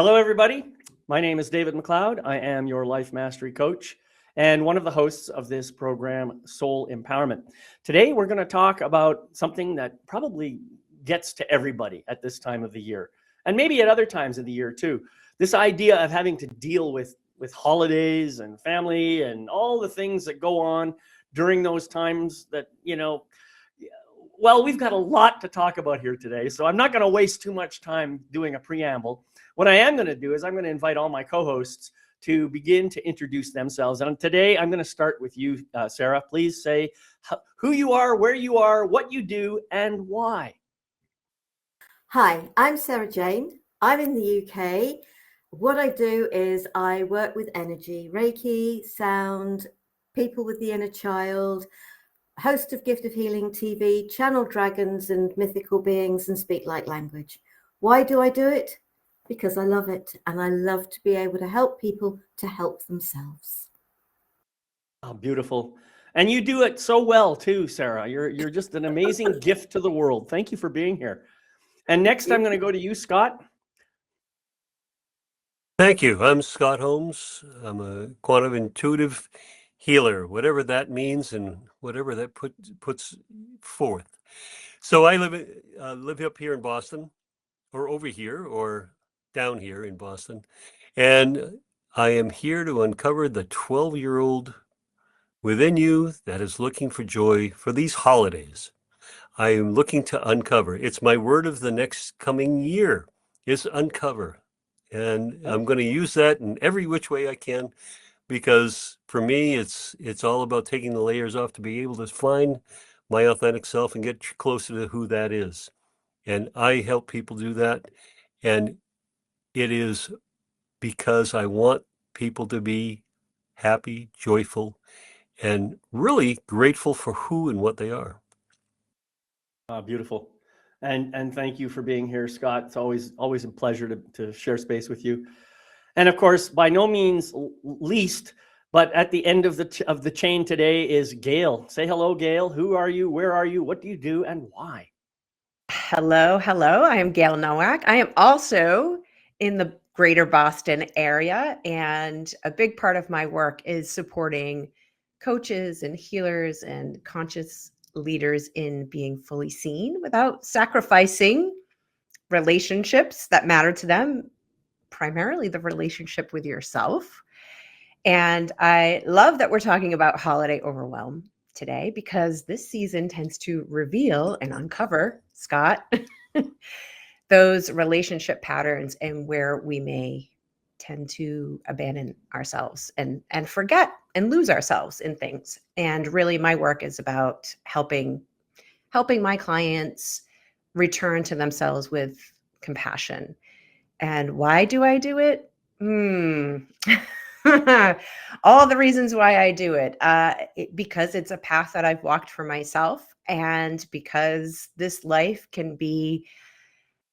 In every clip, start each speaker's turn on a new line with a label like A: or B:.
A: Hello, everybody. My name is David McLeod. I am your life mastery coach and one of the hosts of this program, Soul Empowerment. Today, we're going to talk about something that probably gets to everybody at this time of the year, and maybe at other times of the year too. This idea of having to deal with holidays and family and all the things that go on during those times that, well, we've got a lot to talk about here today, so I'm not going to waste too much time doing a preamble. What I am going to do is I'm going to invite all my co-hosts to begin to introduce themselves. And today I'm going to start with you, Sarah. Please say who you are, where you are, what you do, and why.
B: Hi, I'm Sarah Jane. I'm in the UK. What I do is I work with energy, Reiki, sound, people with the inner child, host of Gift of Healing TV, channel dragons and mythical beings, and speak light language. Why do I do it? Because I love it, and I love to be able to help people to help themselves.
A: Oh, beautiful. And you do it so well too, Sarah. You're just an amazing gift to the world. Thank you for being here. And next I'm going to go to you, Scott.
C: Thank you. I'm Scott Holmes. I'm a quantum intuitive healer, whatever that means and whatever that puts forth. So I live up here in Boston, or over here, or down here in Boston, and I am here to uncover the 12-year-old within you that is looking for joy for these holidays. I am looking to uncover. It's my word of the next coming year is uncover. And I'm going to use that in every which way I can, because for me, it's all about taking the layers off to be able to find my authentic self and get closer to who that is. And I help people do that. And it is because I want people to be happy, joyful, and really grateful for who and what they are.
A: Beautiful. And thank you for being here, Scott. It's always a pleasure to share space with you. And of course, by no means least, but at the end of the chain today is Gail. Say hello, Gail. Who are you? Where are you? What do you do? And why?
D: Hello. I am Gail Nowak. I am also in the greater Boston area, and a big part of my work is supporting coaches and healers and conscious leaders in being fully seen without sacrificing relationships that matter to them, primarily the relationship with yourself. And I love that we're talking about holiday overwhelm today, because this season tends to reveal and uncover, Scott, those relationship patterns and where we may tend to abandon ourselves and forget and lose ourselves in things. And really my work is about helping my clients return to themselves with compassion. And why do I do it? All the reasons why I do it, because it's a path that I've walked for myself, and because this life can be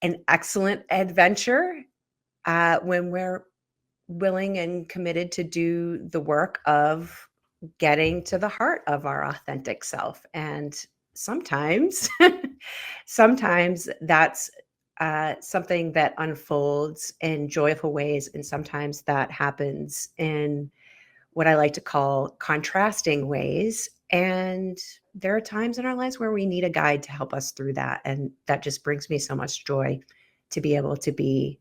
D: an excellent adventure when we're willing and committed to do the work of getting to the heart of our authentic self. And sometimes that's something that unfolds in joyful ways, and sometimes that happens in what I like to call contrasting ways. And there are times in our lives where we need a guide to help us through that. And that just brings me so much joy to be able to be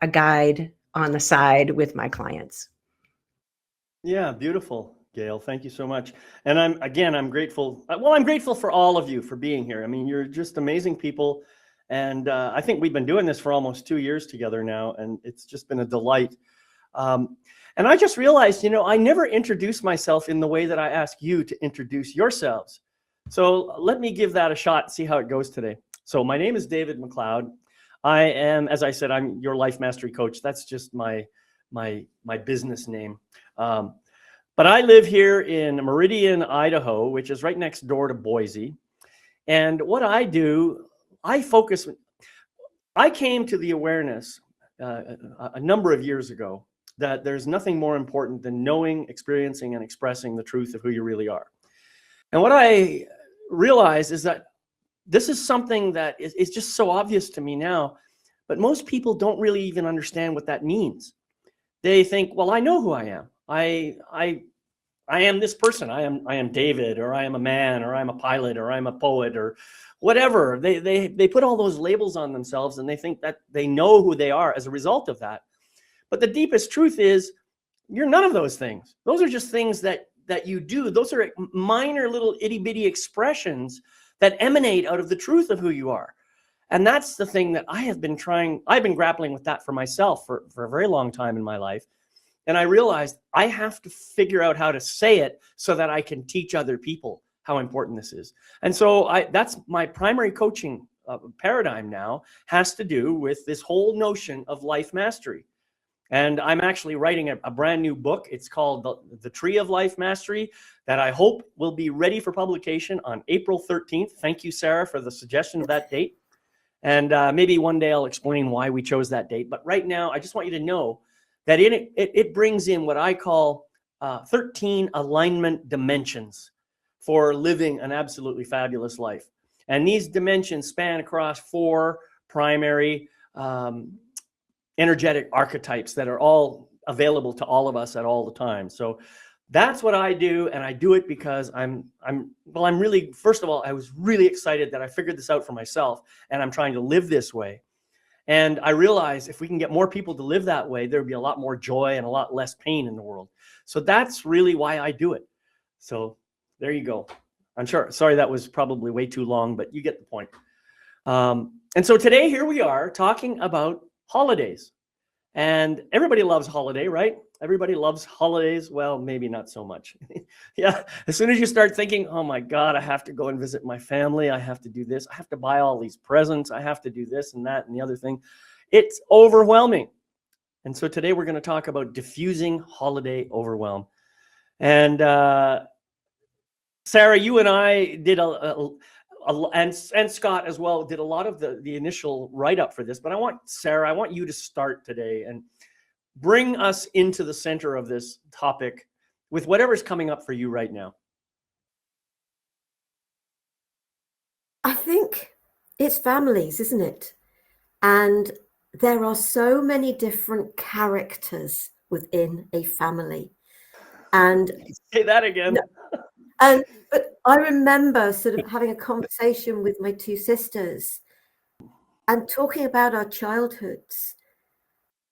D: a guide on the side with my clients.
A: Yeah, beautiful, Gail. Thank you so much. And I'm grateful. Well, I'm grateful for all of you for being here. I mean, you're just amazing people. And I think we've been doing this for almost 2 years together now, and it's just been a delight. And I just realized, I never introduce myself in the way that I ask you to introduce yourselves. So let me give that a shot and see how it goes today. So my name is David McLeod. I am, as I said, I'm your life mastery coach. That's just my business name. But I live here in Meridian, Idaho, which is right next door to Boise. And what I do, I came to the awareness a number of years ago that there's nothing more important than knowing, experiencing, and expressing the truth of who you really are. And what I realized is that this is something that is just so obvious to me now, but most people don't really even understand what that means. They think, well, I know who I am. I am this person. I am David, or I am a man, or I'm a pilot, or I'm a poet, or whatever. They put all those labels on themselves, and they think that they know who they are as a result of that. But the deepest truth is, you're none of those things. Those are just things that you do. Those are minor little itty bitty expressions that emanate out of the truth of who you are. And that's the thing that I've been grappling with that for myself for a very long time in my life. And I realized I have to figure out how to say it so that I can teach other people how important this is. And so that's my primary coaching paradigm now, has to do with this whole notion of life mastery. And I'm actually writing a brand new book. It's called The Tree of Life Mastery, that I hope will be ready for publication on April 13th. Thank you, Sarah, for the suggestion of that date. And maybe one day I'll explain why we chose that date. But right now, I just want you to know that it brings in what I call 13 alignment dimensions for living an absolutely fabulous life. And these dimensions span across 4 primary energetic archetypes that are all available to all of us at all the time. So that's what I do, and I do it because I'm really, first of all, I was really excited that I figured this out for myself, and I'm trying to live this way. And I realize if we can get more people to live that way, there'd be a lot more joy and a lot less pain in the world. So that's really why I do it. So there you go. I'm sorry that was probably way too long, but you get the point. And so today, here we are talking about holidays. And everybody loves holiday, right? Everybody loves holidays. Well, maybe not so much. Yeah. As soon as you start thinking, oh my God, I have to go and visit my family. I have to do this. I have to buy all these presents. I have to do this and that and the other thing. It's overwhelming. And so today we're going to talk about diffusing holiday overwhelm. And Sarah, you and I did and Scott as well did a lot of the initial write-up for this. But Sarah, I want you to start today and bring us into the center of this topic with whatever's coming up for you right now.
B: I think it's families, isn't it? And there are so many different characters within a family. And
A: say that again.
B: But I remember sort of having a conversation with my 2 sisters and talking about our childhoods.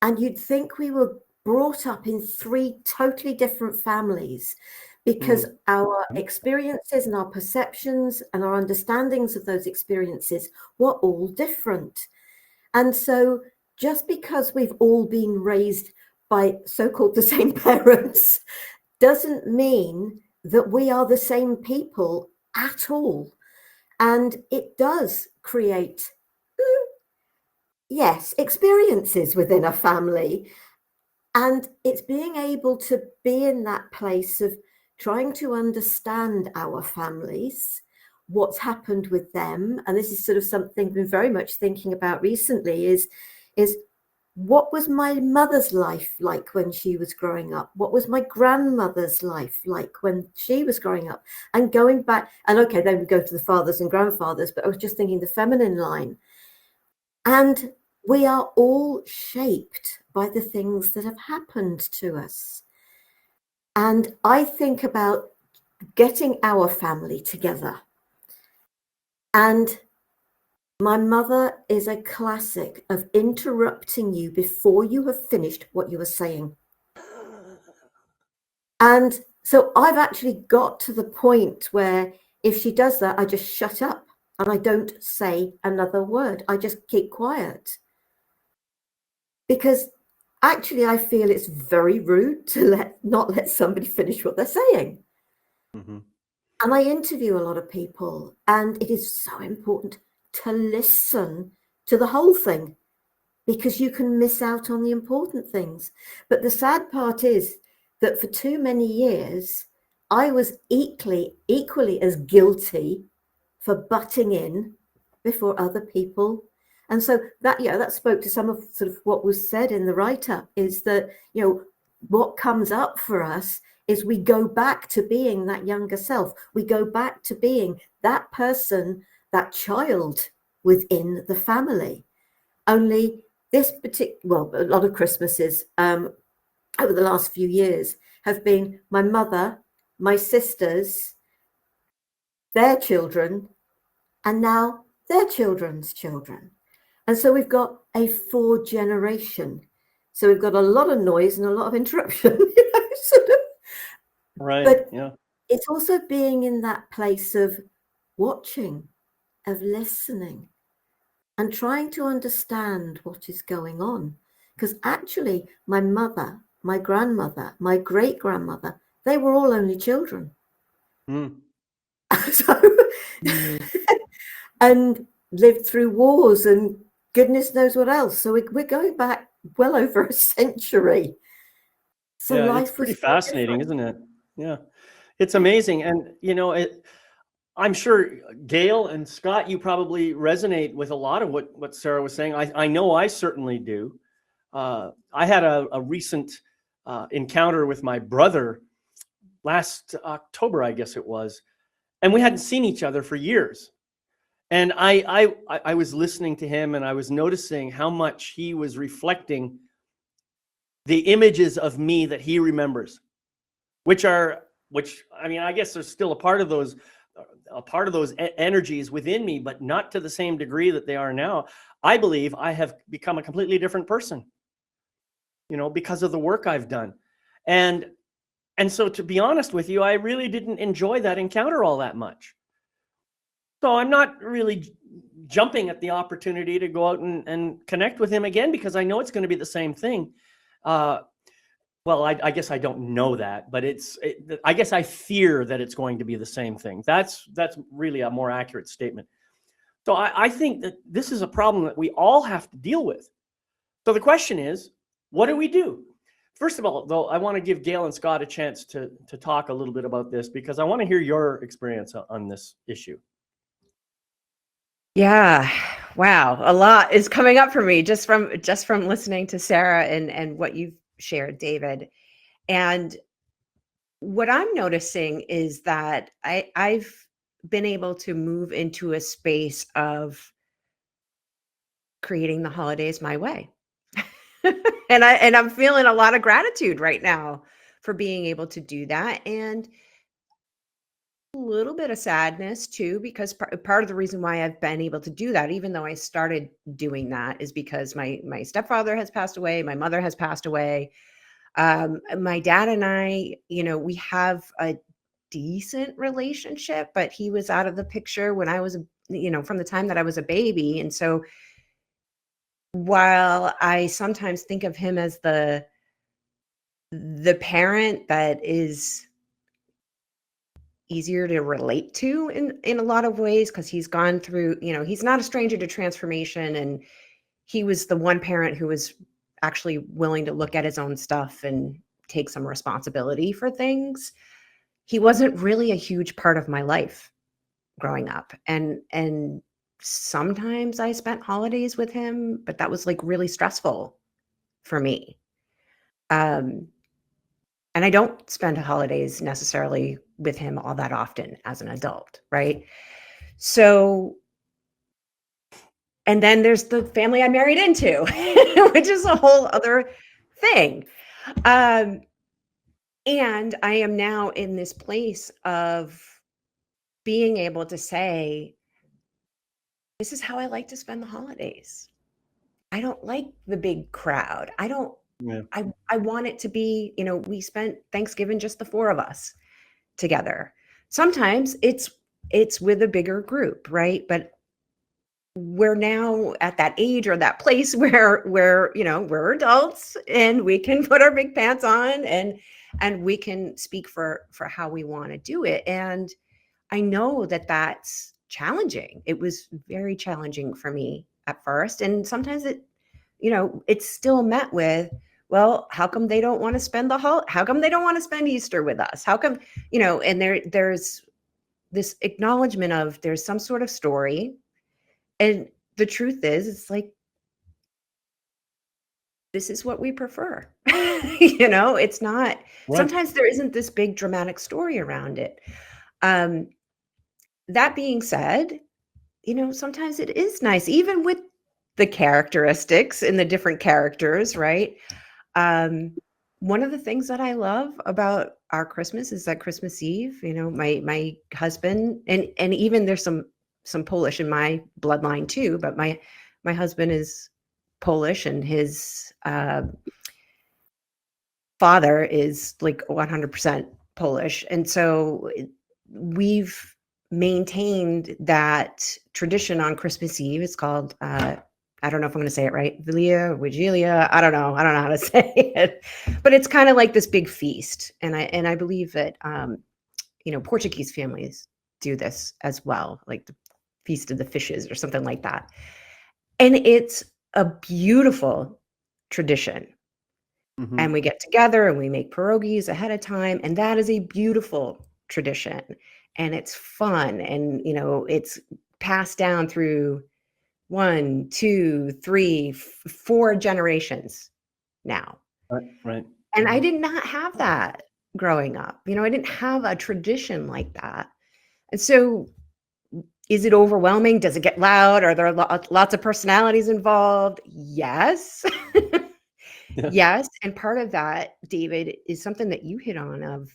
B: And you'd think we were brought up in 3 totally different families, because our experiences and our perceptions and our understandings of those experiences were all different. And so just because we've all been raised by so-called the same parents doesn't mean that we are the same people at all. And it does create, yes, experiences within a family. And it's being able to be in that place of trying to understand our families, what's happened with them. And this is sort of something I've been very much thinking about recently is what was my mother's life like when she was growing up? What was my grandmother's life like when she was growing up? And going back, and okay, then we go to the fathers and grandfathers, but I was just thinking the feminine line. And we are all shaped by the things that have happened to us. And I think about getting our family together. And my mother is a classic of interrupting you before you have finished what you were saying. And so I've actually got to the point where if she does that, I just shut up and I don't say another word. I just keep quiet. Because actually I feel it's very rude to not let somebody finish what they're saying. Mm-hmm. And I interview a lot of people, and it is so important to listen to the whole thing, because you can miss out on the important things. But the sad part is that for too many years, I was equally as guilty for butting in before other people. And so that spoke to some of sort of what was said in the write-up, is that, what comes up for us is we go back to being that younger self. We go back to being that person, that child within the family. Only this particular, well, a lot of Christmases over the last few years have been my mother, my sisters, their children, and now their children's children. And so we've got a 4 generation. So we've got a lot of noise and a lot of interruption, sort of.
A: Right.
B: But
A: yeah.
B: it's also being in that place of watching, of listening, and trying to understand what is going on. Because actually, my mother, my grandmother, my great-grandmother, they were all only children.
A: Mm.
B: So, and lived through wars and goodness knows what else. So we're going back well over a century. So
A: Yeah,
B: life
A: it's pretty
B: was so
A: fascinating,
B: different.
A: isn't it? Yeah, it's amazing. And, I'm sure Gail and Scott, you probably resonate with a lot of what Sarah was saying. I know I certainly do. I had a recent encounter with my brother last October, I guess it was, and we hadn't seen each other for years. And I was listening to him, and I was noticing how much he was reflecting the images of me that he remembers, which I mean, I guess there's still a part of those energies within me, but not to the same degree that they are now. I believe I have become a completely different person, because of the work I've done. And so, to be honest with you, I really didn't enjoy that encounter all that much. So I'm not really jumping at the opportunity to go out and connect with him again, because I know it's going to be the same thing. Well, I guess I don't know that, but I guess I fear that it's going to be the same thing. That's really a more accurate statement. So I think that this is a problem that we all have to deal with. So the question is, what do we do? First of all, though, I want to give Gail and Scott a chance to talk a little bit about this, because I want to hear your experience on this issue.
D: Yeah. Wow. A lot is coming up for me just from listening to Sarah and what you've shared, David. And what I'm noticing is that I've been able to move into a space of creating the holidays my way. and I'm feeling a lot of gratitude right now for being able to do that, and a little bit of sadness too, because part of the reason why I've been able to do that, even though I started doing that, is because my stepfather has passed away, my mother has passed away. My dad and I, we have a decent relationship, but he was out of the picture when I was, from the time that I was a baby. And so while I sometimes think of him as the parent that is easier to relate to in a lot of ways, because he's gone through, he's not a stranger to transformation, and he was the one parent who was actually willing to look at his own stuff and take some responsibility for things. He wasn't really a huge part of my life growing up, and sometimes I spent holidays with him, but that was like really stressful for me. And I don't spend holidays necessarily with him all that often as an adult, right? So, and then there's the family I married into, which is a whole other thing. And I am now in this place of being able to say, this is how I like to spend the holidays. I don't like the big crowd.
A: Yeah.
D: I want it to be, we spent Thanksgiving just the 4 of us together. Sometimes it's with a bigger group, right? But we're now at that age or that place where we're adults and we can put our big pants on and we can speak for how we want to do it. And I know that that's challenging. It was very challenging for me at first, and sometimes it's still met with, well, how come they don't want to spend how come they don't want to spend Easter with us? How come, and there's this acknowledgement of there's some sort of story. And the truth is, it's like, this is what we prefer. It's not,
A: Right.
D: sometimes there isn't this big dramatic story around it. That being said, sometimes it is nice, even with the characteristics in the different characters, right? One of the things that I love about our Christmas is that Christmas Eve, my husband, and even there's some Polish in my bloodline too, but my husband is Polish, and his father is like 100% Polish. And so we've maintained that tradition on Christmas Eve. It's called, I don't know if I'm going to say it right, Vigilia. I don't know how to say it, but it's kind of like this big feast. And I believe that, Portuguese families do this as well, like the Feast of the Fishes or something like that. And it's a beautiful tradition.
A: Mhm.
D: And we get together and we make pierogies ahead of time. And that is a beautiful tradition. And it's fun. And, it's passed down through 1, 2, 3, 4 generations now.
A: Right.
D: And I did not have that growing up. I didn't have a tradition like that. And so is it overwhelming? Does it get loud? Are there lots of personalities involved? Yes.
A: Yeah.
D: Yes. And part of that, David, is something that you hit on of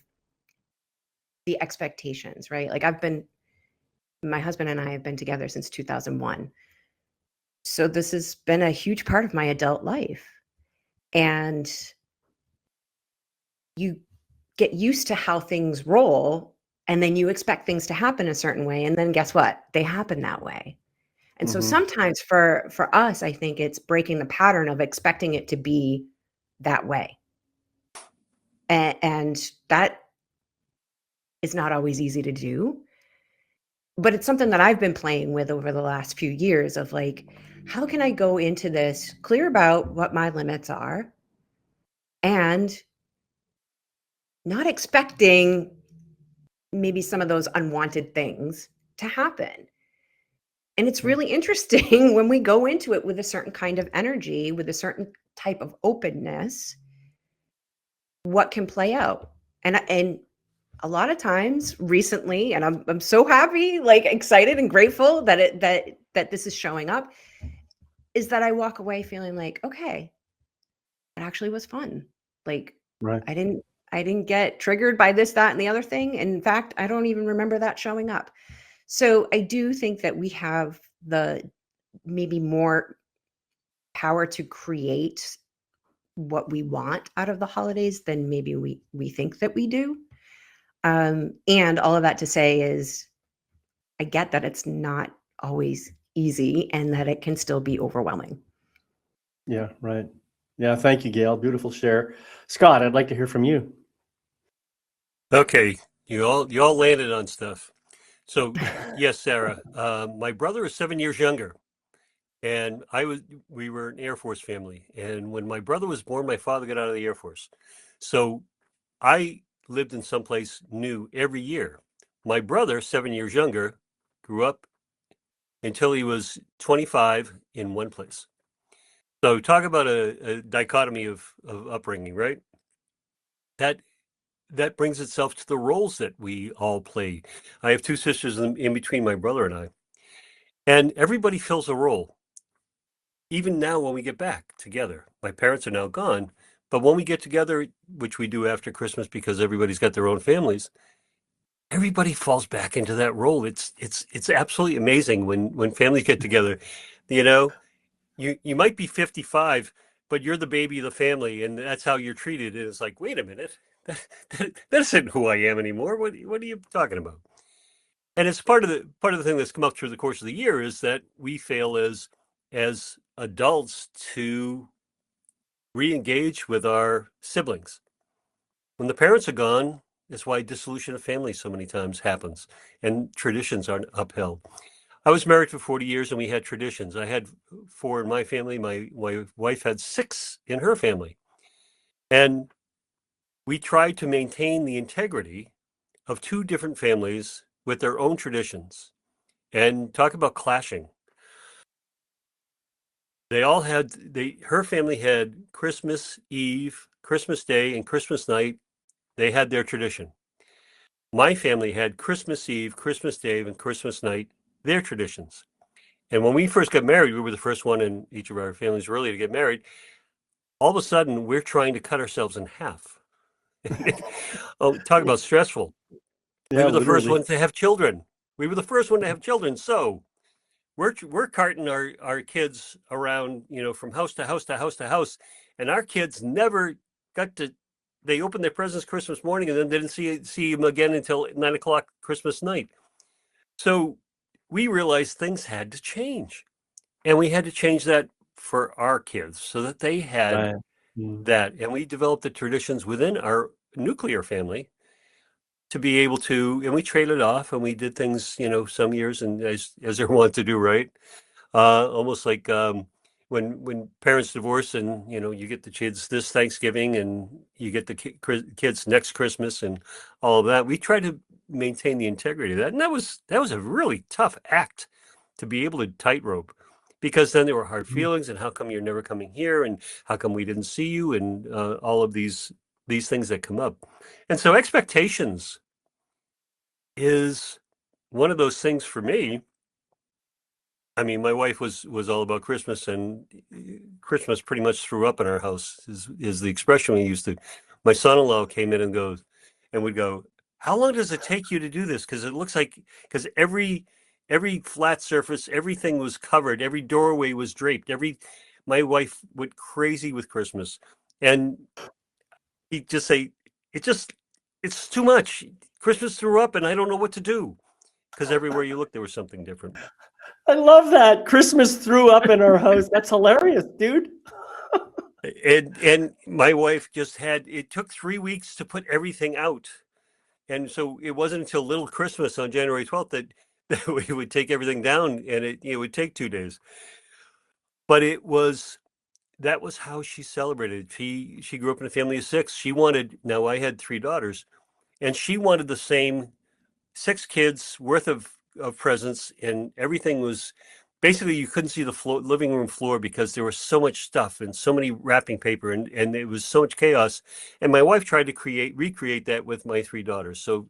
D: the expectations, right? Like my husband and I have been together since 2001. So this has been a huge part of my adult life. And you get used to how things roll, and then you expect things to happen a certain way. And then guess what? They happen that way. And so
A: Mhm.
D: sometimes for us, I think it's breaking the pattern of expecting it to be that way. And that is not always easy to do. But it's something that I've been playing with over the last few years of like, how can I go into this clear about what my limits are and not expecting maybe some of those unwanted things to happen. And it's really interesting when we go into it with a certain kind of energy, with a certain type of openness, what can play out. And a lot of times recently, and I'm so happy, like excited and grateful that this is showing up, is that I walk away feeling like, okay, it actually was fun. Like
A: Right.
D: I didn't get triggered by this, that, and the other thing. In fact, I don't even remember that showing up. So I do think that we have the maybe more power to create what we want out of the holidays than maybe we think that we do. And all of that to say is, I get that it's not always easy and that it can still be overwhelming.
A: Yeah. Right. Yeah. Thank you, Gail. Beautiful share. Scott, I'd like to hear from you.
C: Okay, you all landed on stuff. So yes, Sarah, my brother is 7 years younger, and we were an Air Force family. And when my brother was born, my father got out of the Air Force. So I lived in someplace new every year. My brother, 7 years younger, grew up until he was 25 in one place. So talk about a dichotomy of upbringing, right? That that brings itself to the roles that we all play. I have two sisters in between my brother and I, and everybody fills a role. Even now, when we get back together, my parents are now gone, but when we get together, which we do after Christmas because everybody's got their own families, everybody falls back into that role. It's absolutely amazing when families get together. You know, you might be 55, but you're the baby of the family, and that's how you're treated. And it's like, wait a minute, that isn't who I am anymore. What are you talking about? And it's part of the thing that's come up through the course of the year is that we fail as adults to re-engage with our siblings. When the parents are gone, that's why dissolution of family so many times happens and traditions aren't upheld. I was married for 40 years and we had traditions. I had 4 in my family. My wife had 6 in her family. And we tried to maintain the integrity of 2 different families with their own traditions. And talk about clashing. Her family had Christmas Eve, Christmas Day, and Christmas night. They had their tradition. My family had Christmas Eve, Christmas Day, and Christmas night, their traditions. And when we first got married, we were the first one in each of our families really to get married. All of a sudden, we're trying to cut ourselves in half. Oh, talk about stressful. We
A: Yeah,
C: were the first
A: literally.
C: ones to have children. We were the first one to have children. So we're carting our kids around, from house to house to house to house, and our kids never got to. They opened their presents Christmas morning and then didn't see them again until 9 o'clock Christmas night. So we realized things had to change, and we had to change that for our kids so that they had
A: Right. Mm.
C: that, and we developed the traditions within our nuclear family to be able to, and we traded off and we did things, some years, and as they're wont to do, right? Almost like when parents divorce, and you get the kids this Thanksgiving and you get the kids next Christmas and all of that. We try to maintain the integrity of that, and that was a really tough act to be able to tightrope, because then there were hard
A: Mm.
C: feelings, and how come you're never coming here, and how come we didn't see you, and all of these things that come up. And so expectations is one of those things for me. I mean, my wife was all about Christmas, and Christmas pretty much threw up in our house is the expression we used to. My son-in-law came in and would go, "How long does it take you to do this? Because it looks like because every flat surface, everything was covered, every doorway was draped, my wife went crazy with Christmas, and he'd just say, it's too much. Christmas threw up, and I don't know what to do." Because everywhere you look, there was something different.
A: I love that. Christmas threw up in our house. That's hilarious, dude.
C: And my wife just it took 3 weeks to put everything out. And so it wasn't until Little Christmas on January 12th that we would take everything down, and it would take 2 days. But that was how she celebrated. She grew up in a family of six. Now I had three daughters, and she wanted the same, six kids worth of presents, and everything was basically, you couldn't see the living room floor because there was so much stuff and so many wrapping paper, and it was so much chaos. And my wife tried to recreate that with my three daughters. So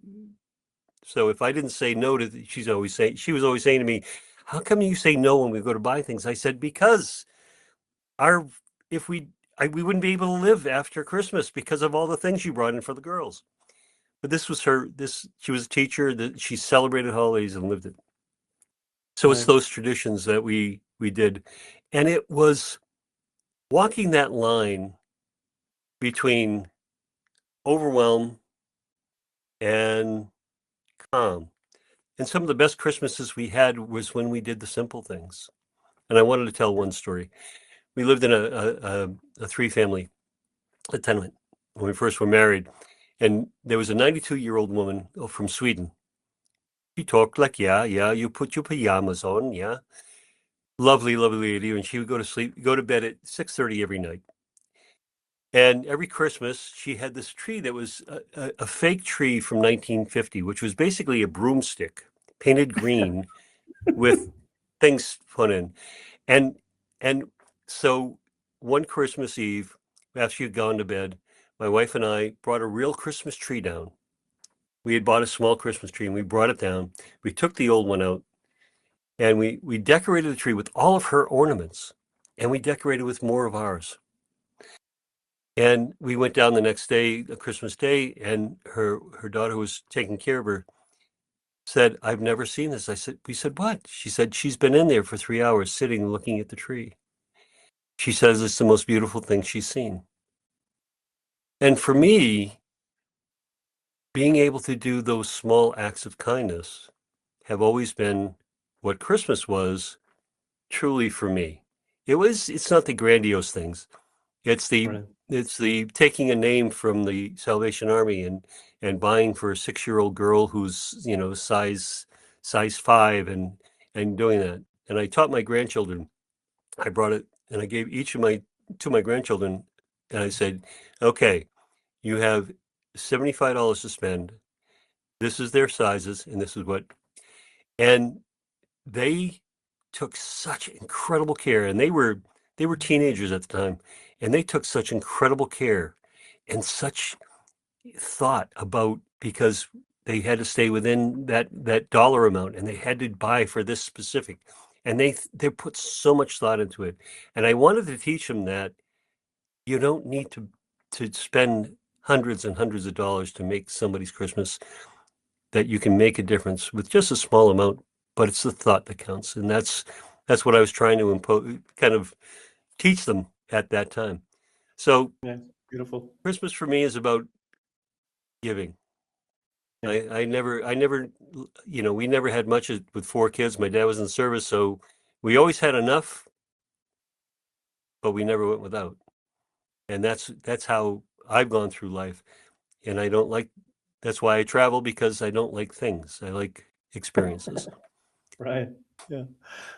C: if I didn't say no she was always saying to me, "How come you say no when we go to buy things?" I said, "Because our if we wouldn't be able to live after Christmas because of all the things you brought in for the girls." But this was she was a teacher, that she celebrated holidays and lived it. So it's
A: Right.
C: those traditions that we did. And it was walking that line between overwhelm and calm. And some of the best Christmases we had was when we did the simple things. And I wanted to tell one story. We lived in a three-family tenement when we first were married. And there was a 92-year-old woman from Sweden. She talked like, yeah, you put your pajamas on, yeah. Lovely, lovely lady. And she would go to bed at 6:30 every night. And every Christmas, she had this tree that was a fake tree from 1950, which was basically a broomstick painted green with things put in. And and so one Christmas Eve, after she had gone to bed, my wife and I brought a real Christmas tree down. We had bought a small Christmas tree, and we brought it down. We took the old one out, and we decorated the tree with all of her ornaments, and we decorated with more of ours. And we went down the next day, Christmas Day, and her daughter, who was taking care of her, said, "I've never seen this." We said, "What?" She said, "She's been in there for 3 hours sitting looking at the tree." She says it's the most beautiful thing she's seen. And for me, being able to do those small acts of kindness have always been what Christmas was truly for me. It's not the grandiose things. It's the
A: Right.
C: it's the taking a name from the Salvation Army and buying for a 6-year-old girl who's, size 5, and doing that. And I taught my grandchildren. I brought it and I gave each of my to my grandchildren, and I said, "Okay, you have $75 to spend. This is their sizes, and this is what." And they took such incredible care, and they were teenagers at the time, and they took such incredible care and such thought about, because they had to stay within that dollar amount, and they had to buy for this specific. and they put so much thought into it. And I wanted to teach them that you don't need to spend hundreds and hundreds of dollars to make somebody's Christmas, that you can make a difference with just a small amount, but it's the thought that counts. And that's what I was trying to kind of teach them at that time. So
A: Yeah, beautiful.
C: Christmas for me is about giving.
A: Yeah.
C: I never, we never had much with 4 kids. My dad was in the service, so we always had enough, but we never went without. And that's how I've gone through life. And that's why I travel, because I don't like things. I like experiences.
A: Right. Yeah.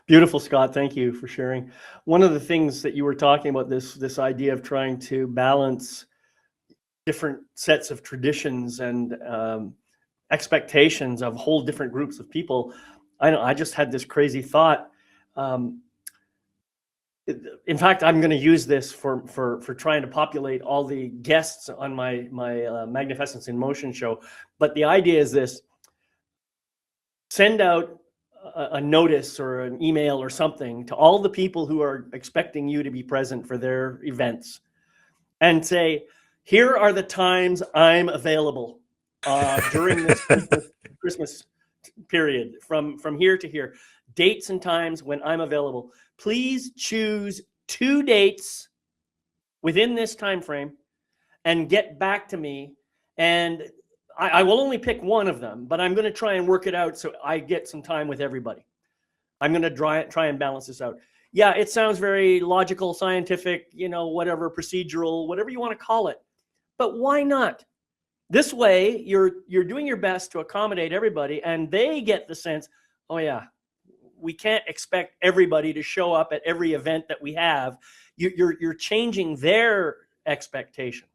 A: Beautiful, Scott. Thank you for sharing. One of the things that you were talking about, this idea of trying to balance different sets of traditions and expectations of whole different groups of people. I just had this crazy thought. In fact, I'm going to use this for trying to populate all the guests on my Magnificence in Motion show. But the idea is this: send out a notice or an email or something to all the people who are expecting you to be present for their events, and say, here are the times I'm available during this Christmas period, from here to here. Dates and times when I'm available. Please choose 2 dates within this time frame and get back to me. And I will only pick one of them, but I'm going to try and work it out so I get some time with everybody. I'm going to try and balance this out. Yeah, it sounds very logical, scientific, whatever, procedural, whatever you want to call it. But why not? This way, you're doing your best to accommodate everybody, and they get the sense, oh yeah, we can't expect everybody to show up at every event that we have. You're changing their expectations.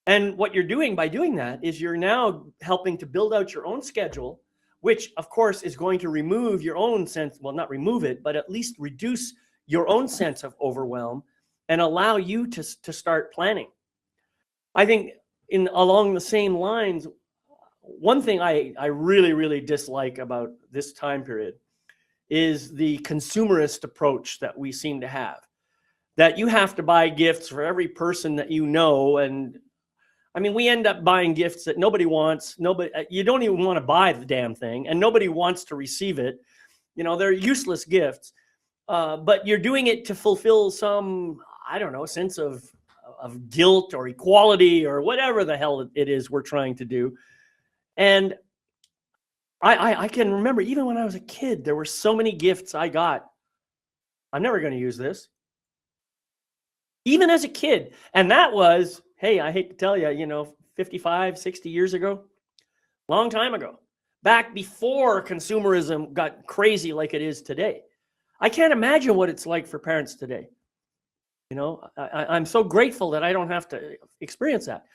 A: And what you're doing by doing that is you're now helping to build out your own schedule, which of course is going to remove your own sense, well, not remove it, but at least reduce your own sense of overwhelm and allow you to start planning. I think along the same lines, one thing I really, really dislike about this time period is the consumerist approach that we seem to have, that you have to buy gifts for every person that you know. And I mean, we end up buying gifts that nobody wants. You don't even want to buy the damn thing, and nobody wants to receive it. They're useless gifts, but you're doing it to fulfill some, I don't know, sense of guilt or equality or whatever the hell it is we're trying to do. And I can remember, even when I was a kid, there were so many gifts I got. I'm never going to use this. Even as a kid. And that was, hey, I hate to tell you, 55, 60 years ago, long time ago, back before consumerism got crazy like it is today. I can't imagine what it's like for parents today. I'm so grateful that I don't have to experience that.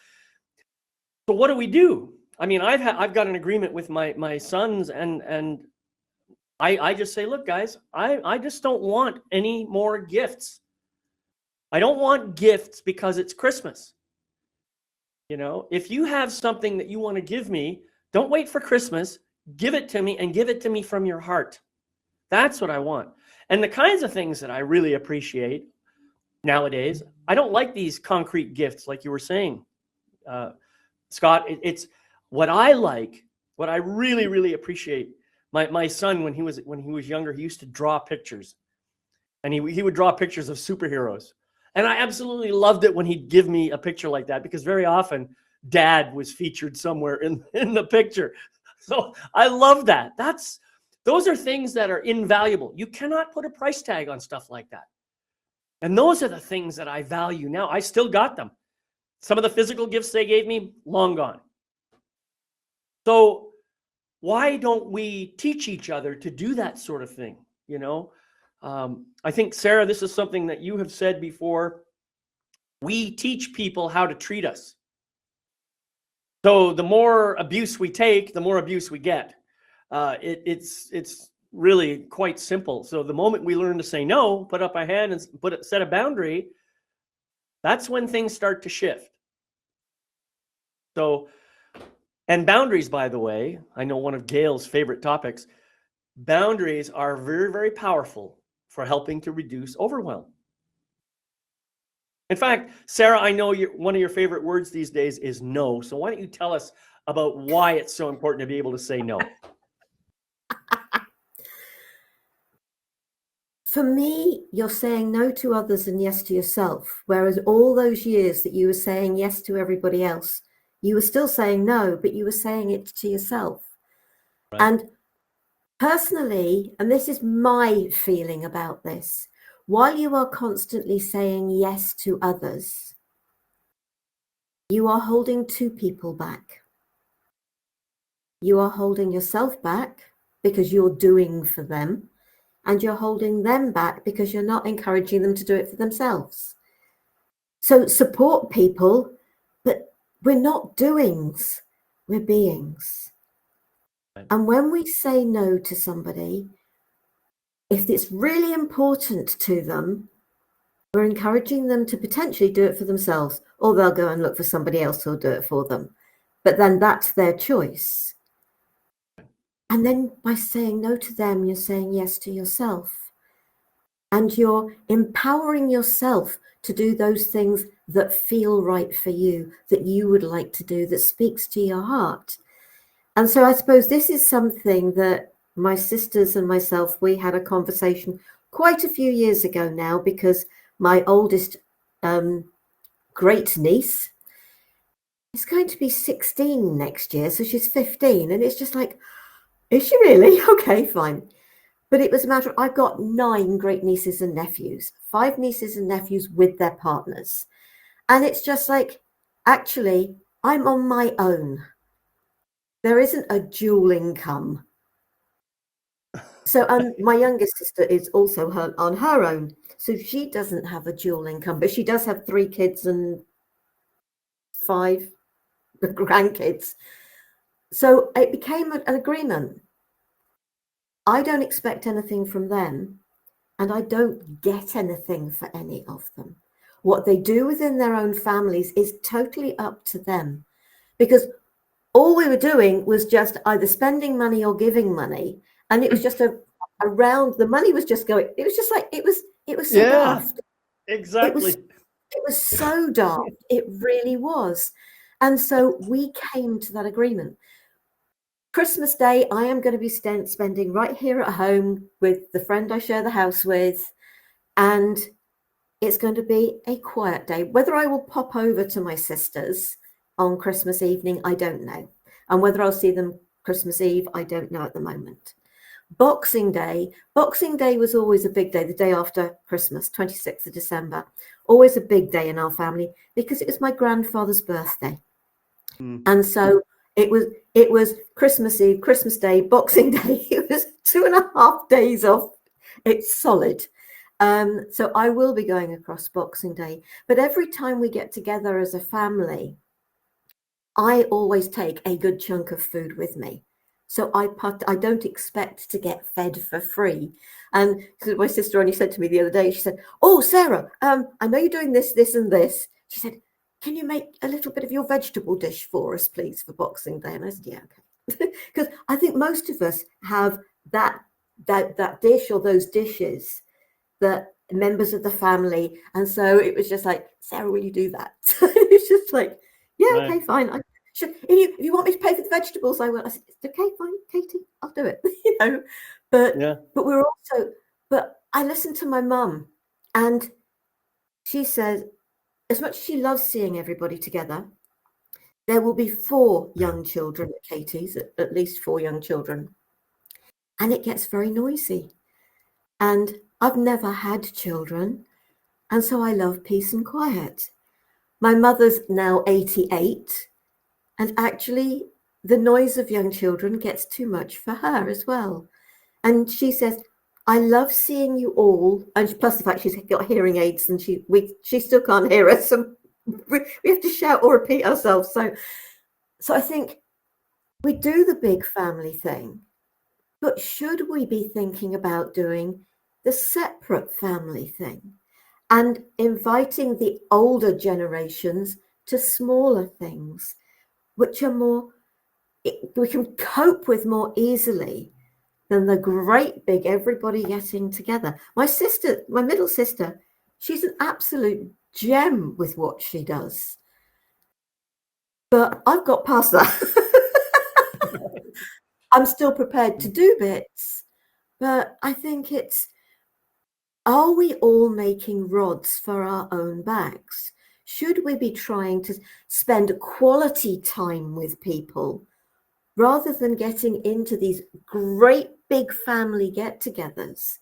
A: So what do we do? I mean, I've got an agreement with my sons, and I just say, look, guys, I just don't want any more gifts. I don't want gifts because it's Christmas. If you have something that you want to give me, don't wait for Christmas. Give it to me, and give it to me from your heart. That's what I want. And the kinds of things that I really appreciate nowadays, I don't like these concrete gifts like you were saying, Scott. It's what I like, what I really, really appreciate. My son, when he was younger, he used to draw pictures, and he would draw pictures of superheroes. And I absolutely loved it when he'd give me a picture like that, because very often Dad was featured somewhere in the picture. So I love that. Those are things that are invaluable. You cannot put a price tag on stuff like that. And those are the things that I value now. I still got them. Some of the physical gifts they gave me, long gone. So why don't we teach each other to do that sort of thing? I think, Sarah, this is something that you have said before. We teach people how to treat us. So the more abuse we take, the more abuse we get. It's really quite simple. So the moment we learn to say no, put up a hand and set a boundary, that's when things start to shift. So, and boundaries, by the way, I know one of Gail's favorite topics. boundaries are very, very powerful for helping to reduce overwhelm. In fact, Sarah, I know one of your favorite words these days is no. So why don't you tell us about why it's so important to be able to say no?
B: For me, you're saying no to others and yes to yourself. Whereas all those years that you were saying yes to everybody else, you were still saying no, but you were saying it to yourself.
A: Right.
B: And personally, and this is my feeling about this, while you are constantly saying yes to others, you are holding two people back. You are holding yourself back because you're doing for them, and you're holding them back because you're not encouraging them to do it for themselves. So support people, but we're not doings, we're beings.
A: Right.
B: And when we say no to somebody, if it's really important to them, we're encouraging them to potentially do it for themselves, or they'll go and look for somebody else who'll do it for them. But then that's their choice. And then by saying no to them, you're saying yes to yourself. And you're empowering yourself to do those things that feel right for you, that you would like to do, that speaks to your heart. And so I suppose this is something that my sisters and myself, we had a conversation quite a few years ago now, because my oldest great niece is going to be 16 next year. So she's 15. And it's just like, is she really? Okay, fine. But it was a matter of, I've got 9 great nieces and nephews, 5 nieces and nephews with their partners. And it's just like, actually, I'm on my own. There isn't a dual income. So my youngest sister is also on her own. So she doesn't have a dual income, but she does have 3 kids and 5 grandkids. So it became an agreement. I don't expect anything from them, and I don't get anything for any of them. What they do within their own families is totally up to them, because all we were doing was just either spending money or giving money, and it was just around the money was just going. It was just like it was so daft.
A: Exactly.
B: It was so daft. It really was. And so we came to that agreement. Christmas Day, I am going to be spending right here at home with the friend I share the house with, and it's going to be a quiet day. Whether I will pop over to my sisters on Christmas evening, I don't know. And whether I'll see them Christmas Eve, I don't know at the moment. Boxing Day was always a big day, the day after Christmas, 26th of December. Always a big day in our family because it was my grandfather's birthday. And so it was Christmas Eve, Christmas Day, Boxing Day. It was 2.5 days off. It's solid. So I will be going across Boxing Day. But every time we get together as a family, I always take a good chunk of food with me. So I don't expect to get fed for free. And my sister only said to me the other day, she said, "Oh, Sarah, I know you're doing this, this, and this." She said, "Can you make a little bit of your vegetable dish for us, please, for Boxing Day?" And I said, "Yeah, okay." Because I think most of us have that dish or those dishes that members of the family. And so it was just like, "Sarah, will you do that?" It's just like, "Yeah,
A: Right.
B: okay, fine. I should, if you want me to pay for the vegetables, I will." I said, "Okay, fine, Katie, I'll do it." But we're also, but I listened to my mum, and she said, as much as she loves seeing everybody together, there will be 4 young children at Katie's, at least 4 young children. And it gets very noisy. And I've never had children. And so I love peace and quiet. My mother's now 88. And actually, the noise of young children gets too much for her as well. And she says, "I love seeing you all." And plus the fact she's got hearing aids and she still can't hear us. So we have to shout or repeat ourselves. So I think we do the big family thing, but should we be thinking about doing the separate family thing and inviting the older generations to smaller things, which are more, we can cope with more easily, than the great big everybody getting together. My sister, my middle sister, she's an absolute gem with what she does. But I've got past that. I'm still prepared to do bits, but I think it's, are we all making rods for our own backs? Should we be trying to spend quality time with people rather than getting into these great big family get-togethers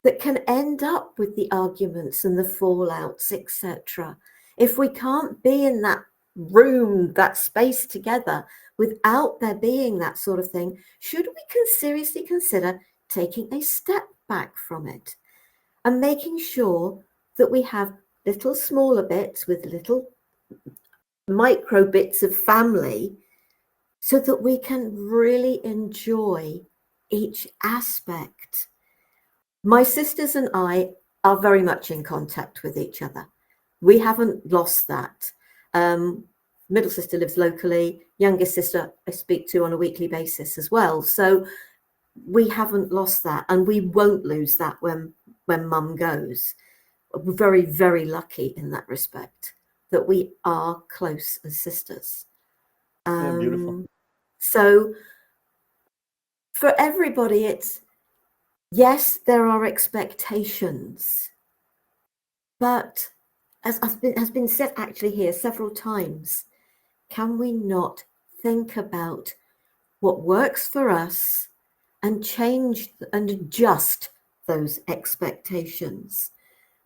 B: that can end up with the arguments and the fallouts, etc.? If we can't be in that room, that space together without there being that sort of thing, should we seriously consider taking a step back from it and making sure that we have little smaller bits with little micro bits of family so that we can really enjoy each aspect? My sisters and I are very much in contact with each other. We haven't lost that. Middle sister lives locally. Youngest sister I speak to on a weekly basis as well. So we haven't lost that, and we won't lose that when mum goes. We're very, very lucky in that respect that we are close as sisters.
A: Yeah, beautiful.
B: So for everybody, it's, yes, there are expectations, but as has been said actually here several times, can we not think about what works for us and change and adjust those expectations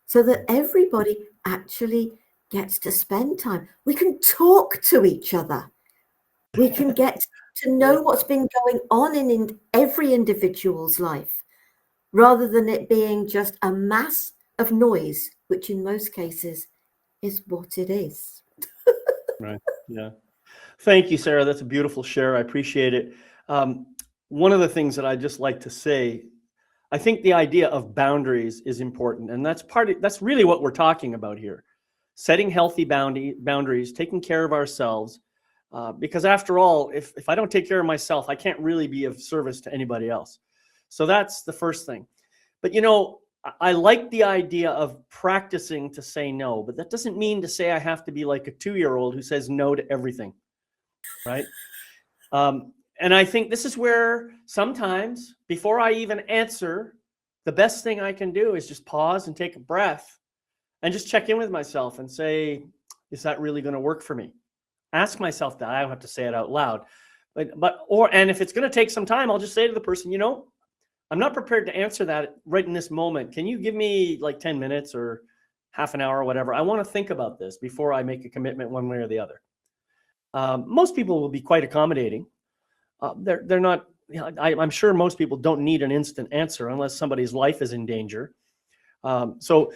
B: so that everybody actually gets to spend time? We can talk to each other. We can get to know what's been going on in every individual's life, rather than it being just a mass of noise, which in most cases is what it is.
A: Right. Yeah. Thank you, Sarah. That's a beautiful share. I appreciate it. One of the things that I just like to say, I think the idea of boundaries is important, and that's really what we're talking about here. Setting healthy boundaries, taking care of ourselves, because after all, if I don't take care of myself, I can't really be of service to anybody else. So that's the first thing. But I like the idea of practicing to say no, but that doesn't mean to say I have to be like a 2-year-old who says no to everything, right? And I think this is where sometimes, before I even answer, the best thing I can do is just pause and take a breath and just check in with myself and say, is that really going to work for me? Ask myself that. I don't have to say it out loud. And if it's going to take some time, I'll just say to the person, I'm not prepared to answer that right in this moment. Can you give me like 10 minutes or half an hour or whatever? I want to think about this before I make a commitment one way or the other. Most people will be quite accommodating. They're not, I'm sure most people don't need an instant answer unless somebody's life is in danger. So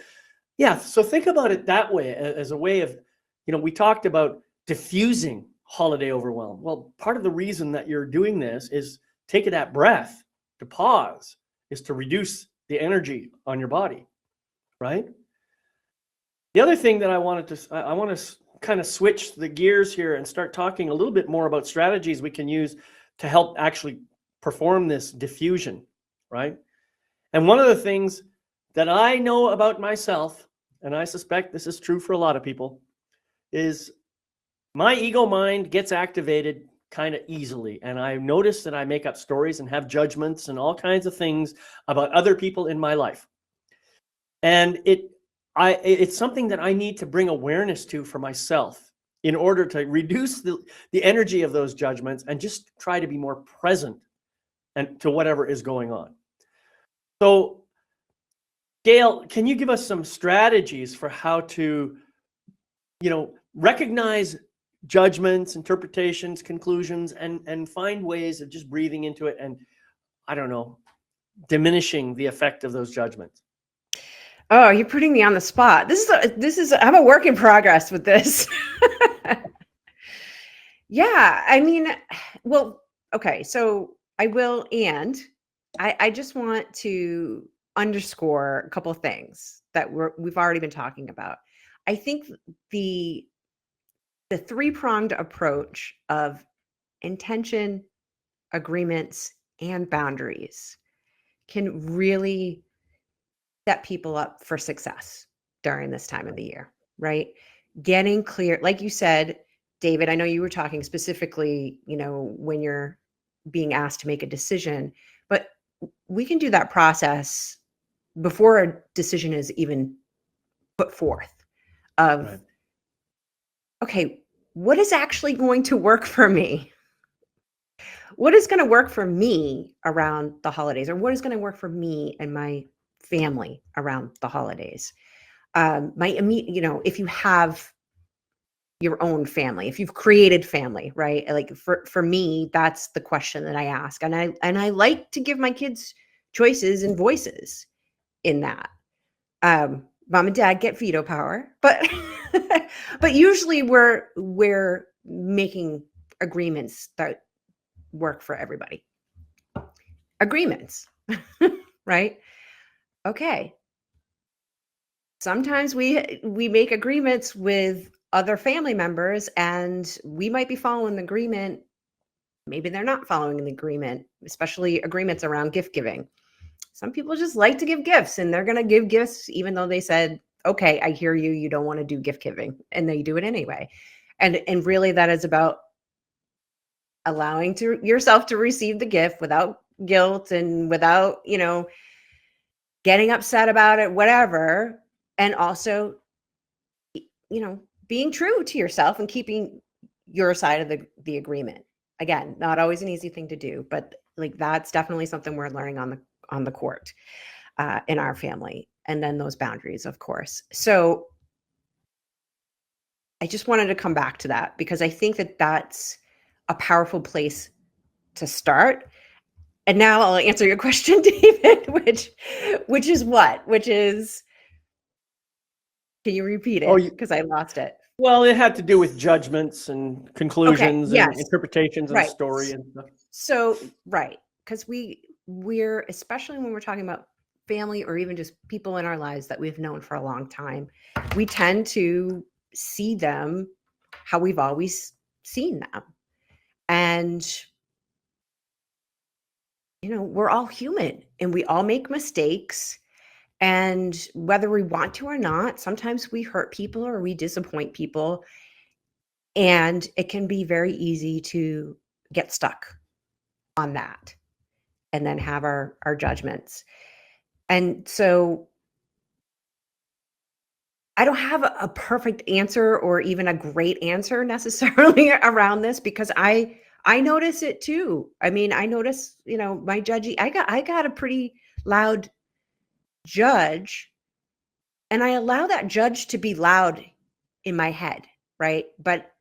A: think about it that way, as a way of, we talked about diffusing holiday overwhelm. Well, part of the reason that you're doing this is taking that breath, to pause, is to reduce the energy on your body, right? The other thing that I want to kind of switch the gears here and start talking a little bit more about strategies we can use to help actually perform this diffusion, right? And one of the things that I know about myself, and I suspect this is true for a lot of people, is my ego mind gets activated kind of easily. And I notice that I make up stories and have judgments and all kinds of things about other people in my life. And it's something that I need to bring awareness to for myself in order to reduce the energy of those judgments and just try to be more present and to whatever is going on. So, Gail, can you give us some strategies for how to, recognize judgments, interpretations, conclusions, and find ways of just breathing into it and, I don't know, diminishing the effect of those judgments?
D: Oh, you're putting me on the spot. This is I'm a work in progress with this. Yeah, I mean, well, okay, so I will, and I just want to underscore a couple of things that we've already been talking about. I think the three-pronged approach of intention, agreements, and boundaries can really set people up for success during this time of the year, right? Getting clear, like you said, David, I know you were talking specifically, when you're being asked to make a decision, but we can do that process before a decision is even put forth of,
A: Right.
D: okay, what is actually going to work for me? What is going to work for me around the holidays, or what is going to work for me and my family around the holidays? My immediate, if you have your own family, if you've created family, right? Like for me, that's the question that I ask. And I like to give my kids choices and voices in that. Mom and dad get veto power, but but usually we're making agreements that work for everybody. Agreements, right? Okay. Sometimes we make agreements with other family members, and we might be following the agreement. Maybe they're not following the agreement, especially agreements around gift giving. Some people just like to give gifts, and they're going to give gifts even though they said, okay, I hear you, you don't want to do gift giving, and they do it anyway. And really that is about allowing yourself to receive the gift without guilt and without, getting upset about it, whatever. And also, being true to yourself and keeping your side of the agreement. Again, not always an easy thing to do, but like that's definitely something we're learning on the court in our family. And then those boundaries, of course. So I just wanted to come back to that because I think that that's a powerful place to start. And now I'll answer your question, David, which is what? Which is, can you repeat
A: Oh,
D: it? Because I lost it.
A: Well, it had to do with judgments and conclusions and
D: yes.
A: interpretations and
D: Right.
A: story and stuff.
D: So, right. Because we're, especially when we're talking about family or even just people in our lives that we've known for a long time, we tend to see them how we've always seen them. And, we're all human and we all make mistakes. And whether we want to or not, sometimes we hurt people or we disappoint people. And it can be very easy to get stuck on that and then have our judgments. And so I don't have a perfect answer or even a great answer necessarily around this because I notice it too. I mean, I notice, my judgy, I got a pretty loud judge, and I allow that judge to be loud in my head, right? But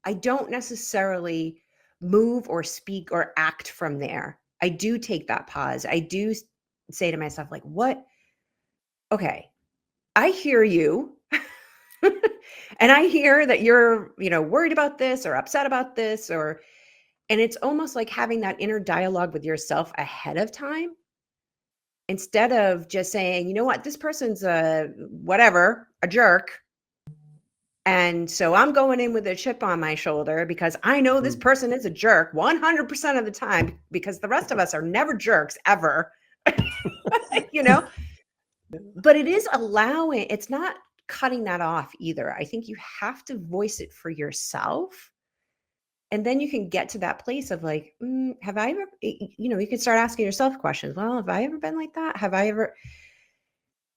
D: I don't necessarily move or speak or act from there. I do take that pause. I do say to myself, like, what? Okay, I hear you. And I hear that you're, worried about this or upset about this, and it's almost like having that inner dialogue with yourself ahead of time instead of just saying, you know what, this person's a jerk. And so I'm going in with a chip on my shoulder because I know this person is a jerk 100% of the time because the rest of us are never jerks ever, but it is it's not cutting that off either. I think you have to voice it for yourself. And then you can get to that place of like, have I ever, you can start asking yourself questions. Well, have I ever been like that? Have I ever?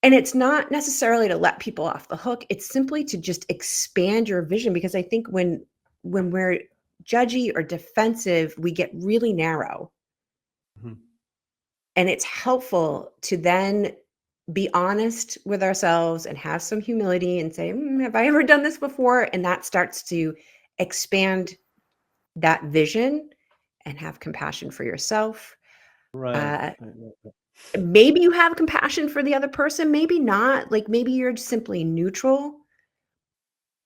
D: And it's not necessarily to let people off the hook. It's simply to just expand your vision. Because I think when we're judgy or defensive, we get really narrow.
A: Mm-hmm.
D: And it's helpful to then be honest with ourselves and have some humility and say, have I ever done this before? And that starts to expand that vision and have compassion for yourself.
A: Right.
D: Maybe you have compassion for the other person, maybe not. Like maybe you're simply neutral,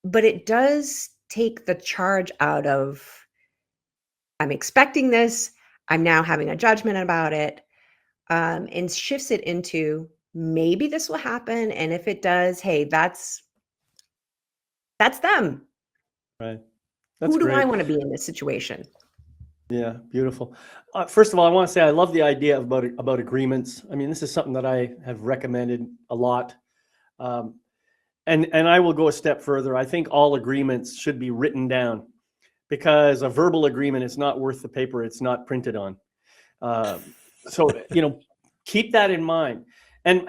D: but it does take the charge out of, I'm expecting this, I'm now having a judgment about it, and shifts it into maybe this will happen. And if it does, hey, that's them.
A: Right. That's
D: Who do I
A: great.
D: want to be in this situation?
A: Yeah, beautiful. First of all, I want to say I love the idea about agreements. I mean, this is something that I have recommended a lot. Um, and I will go a step further. I think all agreements should be written down, because a verbal agreement is not worth the paper it's not printed on. So keep that in mind. And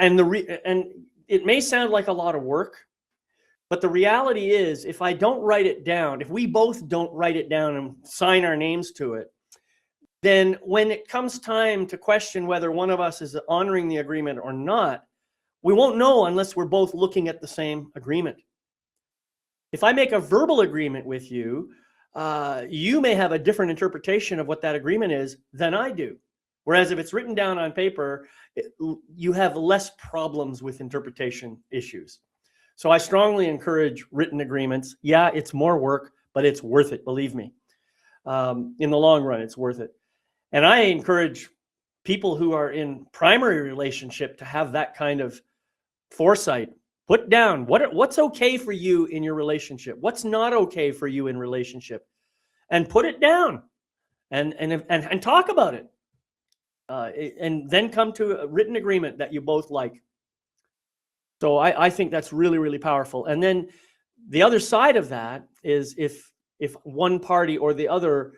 A: it may sound like a lot of work, but the reality is, if I don't write it down, if we both don't write it down and sign our names to it, then when it comes time to question whether one of us is honoring the agreement or not, we won't know unless we're both looking at the same agreement. If I make a verbal agreement with you, you may have a different interpretation of what that agreement is than I do. Whereas if it's written down on paper, you have less problems with interpretation issues. So I strongly encourage written agreements. Yeah, it's more work, but it's worth it, believe me. In the long run, it's worth it. And I encourage people who are in primary relationship to have that kind of foresight. Put down what's okay for you in your relationship, what's not okay for you in relationship, and put it down, and talk about it, and then come to a written agreement that you both like. So I think that's really, really powerful. And then the other side of that is, if one party or the other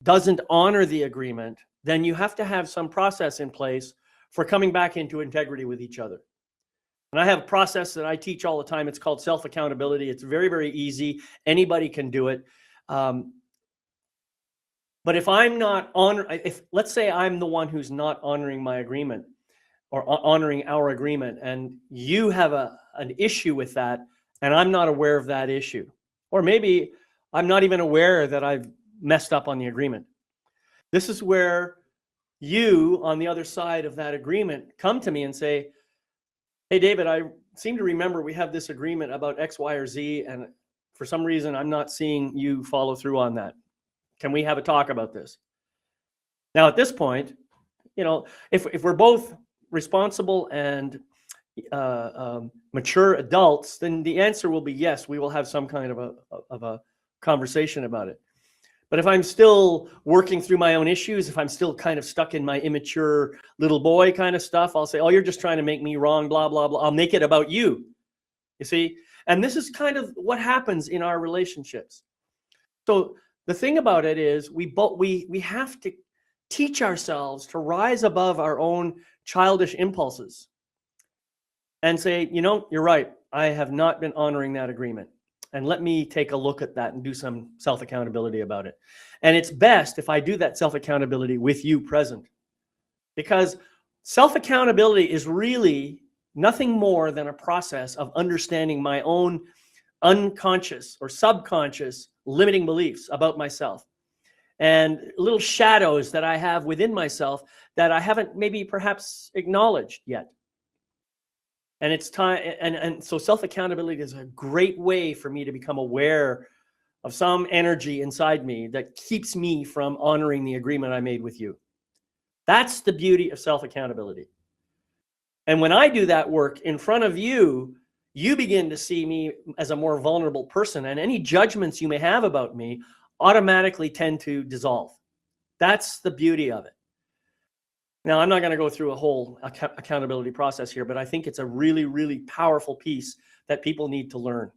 A: doesn't honor the agreement, then you have to have some process in place for coming back into integrity with each other. And I have a process that I teach all the time. It's called self-accountability. It's very, very easy. Anybody can do it. But if I'm not let's say I'm the one who's not honoring my agreement, or honoring our agreement, and you have an issue with that, and I'm not aware of that issue, or maybe I'm not even aware that I've messed up on the agreement. This is where you, on the other side of that agreement, come to me and say, hey, David, I seem to remember we have this agreement about X, Y, or Z, and for some reason, I'm not seeing you follow through on that. Can we have a talk about this? Now, at this point, if we're both responsible and mature adults, then the answer will be yes, we will have some kind of a conversation about it. But if I'm still working through my own issues, if I'm still kind of stuck in my immature little boy kind of stuff, I'll say, oh, you're just trying to make me wrong, blah, blah, blah. I'll make it about you, you see? And this is kind of what happens in our relationships. So the thing about it is, we have to teach ourselves to rise above our own childish impulses and say, you're right, I have not been honoring that agreement. And let me take a look at that and do some self-accountability about it. And it's best if I do that self-accountability with you present, because self-accountability is really nothing more than a process of understanding my own unconscious or subconscious limiting beliefs about myself, and little shadows that I have within myself that I haven't maybe perhaps acknowledged yet. And it's time, and so self-accountability is a great way for me to become aware of some energy inside me that keeps me from honoring the agreement I made with you. That's the beauty of self-accountability. And when I do that work in front of you, you begin to see me as a more vulnerable person, and any judgments you may have about me automatically tend to dissolve. That's the beauty of it. Now, I'm not going to go through a whole accountability process here, but I think it's a really, really powerful piece that people need to learn,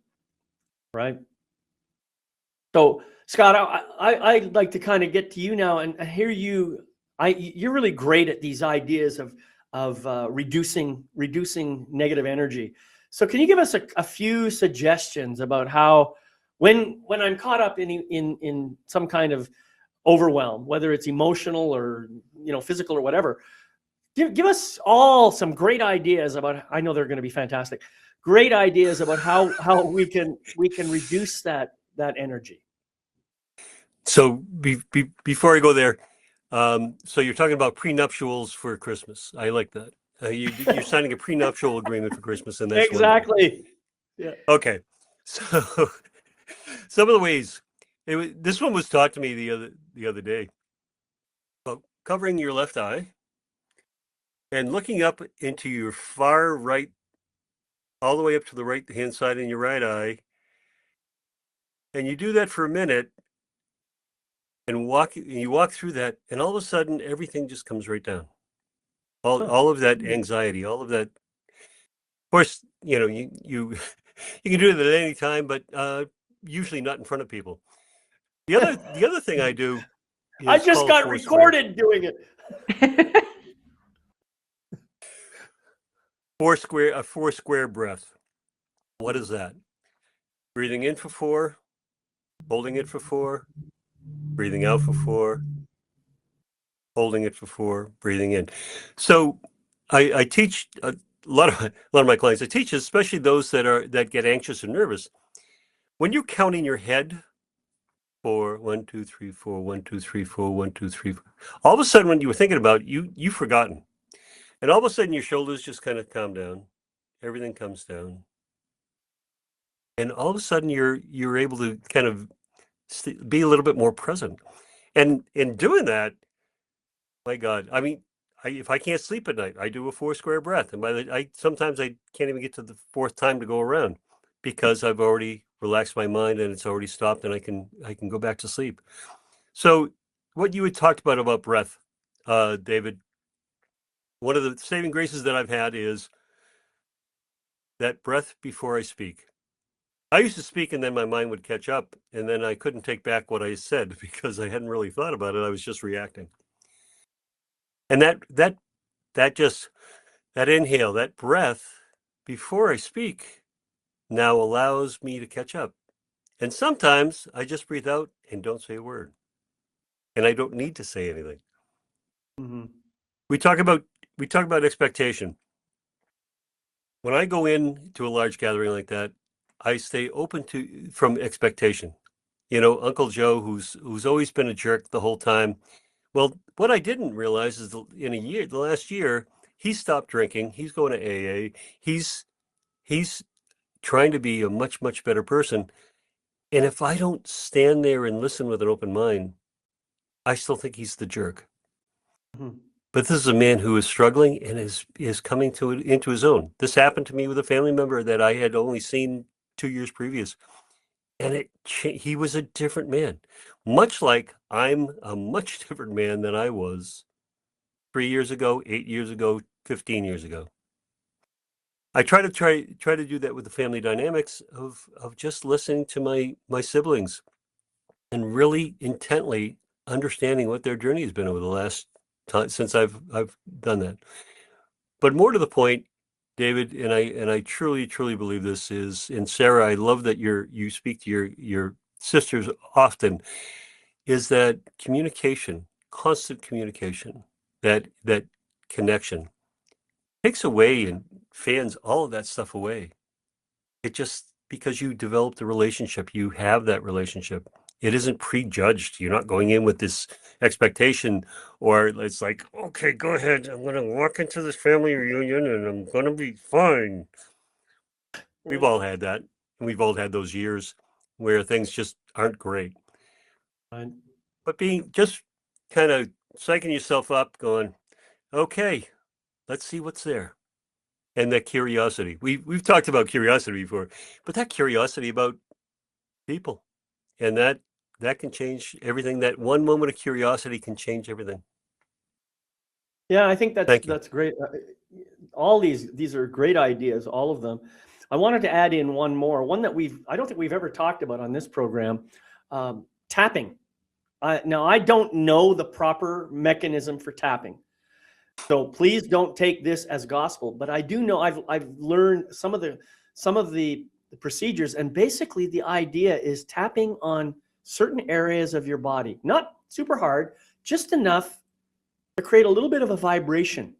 A: right? So, Scott, I'd like to kind of get to you now and hear you. You're really great at these ideas of reducing negative energy. So, can you give us a few suggestions about how, when I'm caught up in some kind of overwhelm, whether it's emotional or physical or whatever, give us all some great ideas about, I know they're going to be fantastic, great ideas about how we can reduce that energy.
C: So before I go there, so you're talking about prenuptials for Christmas. I like that. You're signing a prenuptial agreement for Christmas, and that's
A: Exactly.
C: Yeah. Okay. So some of the ways this one was taught to me the other day. About covering your left eye and looking up into your far right, all the way up to the right hand side in your right eye, and you do that for a minute. and you walk through that, and all of a sudden everything just comes right down.
A: Huh.
C: All of that anxiety, all of that. Of course, you you can do it at any time, but usually not in front of people. The other thing I do
A: I
C: is
A: just
C: called
A: got
C: Foursquare.
A: recorded doing it.
C: A Foursquare breath. What is that? Breathing in for 4, holding it for 4, breathing out for 4, holding it for 4, breathing in. So I teach a lot of my clients. I teach, especially those that get anxious and nervous. When you count in your head, 4, 1, 2, 3, 4, 1, 2, 3, 4, 1, 2, 3, 4. All of a sudden, when you were thinking about it, you've forgotten, and all of a sudden your shoulders just kind of calm down. Everything comes down, and all of a sudden you're able to kind of be a little bit more present. And in doing that, my God, I mean, if I can't sleep at night, I do a Foursquare breath, and sometimes I can't even get to the fourth time to go around because I've already relaxed my mind and it's already stopped, and I can go back to sleep. So, what you had talked about breath, David, one of the saving graces that I've had is that breath before I speak. I used to speak and then my mind would catch up, and then I couldn't take back what I said because I hadn't really thought about it. I was just reacting. And that inhale, that breath before I speak now allows me to catch up. And sometimes I just breathe out and don't say a word. And I don't need to say anything.
A: Mm-hmm.
C: We talk about expectation. When I go in to a large gathering like that, I stay open from expectation. Uncle Joe, who's always been a jerk the whole time. Well, what I didn't realize is the last year, he stopped drinking. He's going to AA. He's trying to be a much, much better person. And if I don't stand there and listen with an open mind, I still think he's the jerk.
A: Mm-hmm.
C: But this is a man who is struggling and is coming into his own. This happened to me with a family member that I had only seen 2 years previous, and he was a different man, much like I'm a much different man than I was 3 years ago, 8 years ago, 15 years ago. I try to do that with the family dynamics of just listening to my siblings and really intently understanding what their journey has been over the last time since I've done that. But more to the point, David, and I truly believe this is, and Sarah, I love that you speak to your sisters often, is that communication, constant communication, that connection takes away and fans all of that stuff away. It just, because you develop the relationship, you have that relationship. It isn't prejudged. You're not going in with this expectation, or it's like, okay, go ahead. I'm going to walk into this family reunion and I'm going to be fine. We've all had that. And we've all had those years where things just aren't great.
A: Right.
C: But being just kind of psyching yourself up, going, okay, let's see what's there. And that curiosity. We've talked about curiosity before, but that curiosity about people, and that can change everything. That one moment of curiosity can change everything.
A: Yeah, I think
C: Thank you.
A: that's great. All these are great ideas, all of them. I wanted to add in one more, one that I don't think we've ever talked about on this program, tapping. Now, I don't know the proper mechanism for tapping, so please don't take this as gospel. But I do know I've learned some of the procedures, and basically the idea is tapping on certain areas of your body, not super hard, just enough to create a little bit of a vibration.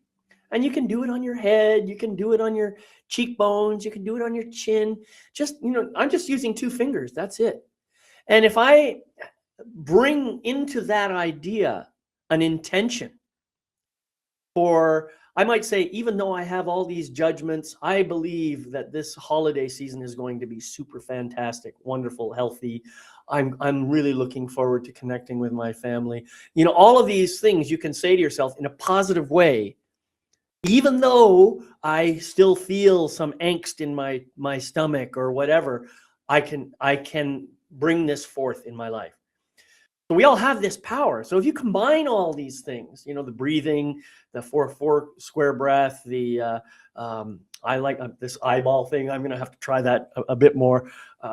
A: And you can do it on your head, you can do it on your cheekbones, you can do it on your chin. Just, I'm just using 2 fingers, that's it. And if I bring into that idea an intention, or I might say, even though I have all these judgments, I believe that this holiday season is going to be super fantastic, wonderful, healthy. I'm really looking forward to connecting with my family. All of these things you can say to yourself in a positive way, even though I still feel some angst in my stomach or whatever. I can bring this forth in my life. So we all have this power. So if you combine all these things, you know, the breathing, the four square breath, the I like this eyeball thing. I'm going to have to try that a bit more,